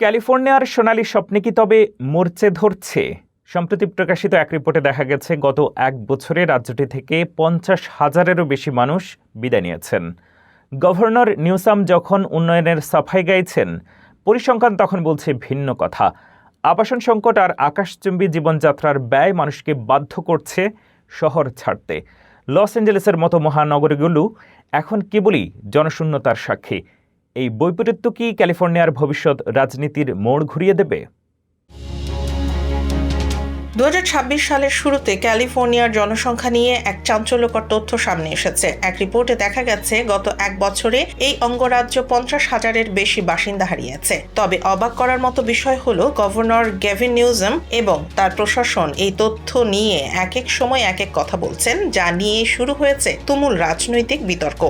ক্যালিফোর্নিয়ার সোনালী স্বপ্নে কি তবে মরচে ধরছে? সম্প্রতি প্রকাশিত এক রিপোর্টে দেখা গেছে গত এক বছরে রাজ্যটি থেকে 50,000-এরও বেশি মানুষ বিদায় নিয়েছেন। গভর্নর নিউসাম যখন উন্নয়নের সাফাই গাইছেন, পরিসংখ্যান তখন বলছে ভিন্ন কথা। আবাসন সংকট আর আকাশচুম্বী জীবনযাত্রার ব্যয় মানুষকে বাধ্য করছে শহর ছাড়তে। লস অ্যাঞ্জেলেসের মতো মহানগরীগুলো এখন কেবলই জনশূন্যতার সাক্ষী। এই বৈপরীত্য কি ক্যালিফোর্নিয়ার ভবিষ্যৎ রাজনীতির মোড় ঘুরিয়ে দেবে? 2026 সালের শুরুতে ক্যালিফোর্নিয়ার জনসংখ্যা নিয়ে এক চাঞ্চল্যকর তথ্য সামনে এসেছে। এক রিপোর্টে দেখা গেছে গত এক বছরে এই অঙ্গরাজ্য 50,000-এর বেশি বাসিন্দা হারিয়েছে। তবে অবাক করার মতো বিষয় হলো গভর্নর গ্যাভিন নিউসাম এবং তার প্রশাসন এই তথ্য নিয়ে এক এক সময় এক এক কথা বলছেন, যা নিয়ে শুরু হয়েছে তুমুল রাজনৈতিক বিতর্ক।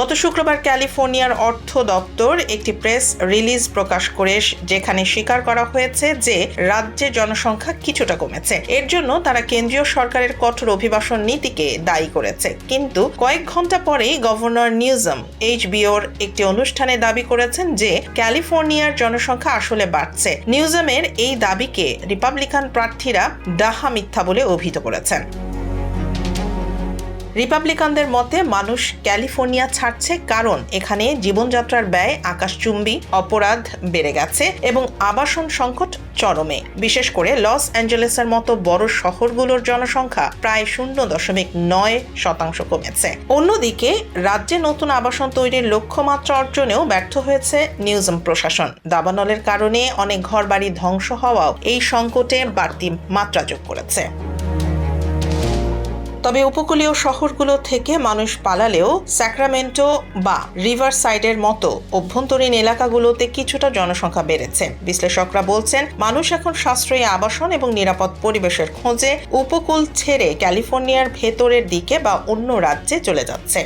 গত শুক্রবার ক্যালিফোর্নিয়ার অর্থ দপ্তর একটি প্রেস রিলিজ প্রকাশ করে যেখানে স্বীকার করা হয়েছে যে রাজ্যের জনসংখ্যা কিছুটা কমেছে। এর জন্য তারা কেন্দ্রীয় সরকারের কঠোর অভিবাসন নীতিকে দায়ী করেছে। কিন্তু কয়েক ঘন্টা পরেই গভর্নর নিউসাম এইচবিওর একটি অনুষ্ঠানে দাবি করেছেন যে ক্যালিফোর্নিয়ার জনসংখ্যা আসলে বাড়ছে। নিউসামের এই দাবিকে রিপাবলিকান প্রার্থীরা ডাহা মিথ্যা বলে অভিহিত করেছেন। রিপাবলিকানদের মতে মানুষ ক্যালিফোর্নিয়া ছাড়ছে কারণ এখানে জীবনযাত্রার ব্যয় আকাশচুম্বী, অপরাধ বেড়ে গেছে এবং আবাসন সংকট চরমে। বিশেষ করে লস অ্যাঞ্জেলেসের মতো বড় শহরগুলোর জনসংখ্যা প্রায় 0.9% কমেছে। অন্যদিকে রাজ্যে নতুন আবাসন তৈরির লক্ষ্যমাত্রা অর্জনেও ব্যর্থ হয়েছে নিউসাম প্রশাসন। দাবানলের কারণে অনেক ঘরবাড়ি ধ্বংস হওয়াও এই সংকটে বাড়তি মাত্রা যোগ করেছে। তবে উপকূলীয় শহরগুলো থেকে মানুষ পালালেও স্যাক্রামেন্টো বা রিভার সাইডের মতো অভ্যন্তরীণ এলাকাগুলোতে কিছুটা জনসংখ্যা বেড়েছে। বিশ্লেষকরা বলছেন মানুষ এখন সাশ্রয়ী আবাসন এবং নিরাপদ পরিবেশের খোঁজে উপকূল ছেড়ে ক্যালিফোর্নিয়ার ভেতরের দিকে বা অন্য রাজ্যে চলে যাচ্ছে।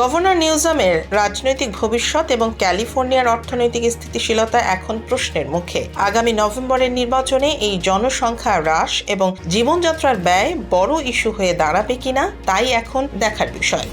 গভর্নর নিউসামের রাজনৈতিক ভবিষ্যৎ এবং ক্যালিফোর্নিয়ার অর্থনৈতিক স্থিতিশীলতা এখন প্রশ্নের মুখে। আগামী নভেম্বরের নির্বাচনে এই জনসংখ্যা হ্রাস এবং জীবনযাত্রার ব্যয় বড় ইস্যু হয়ে দাঁড়াবে কিনা তাই এখন দেখার বিষয়।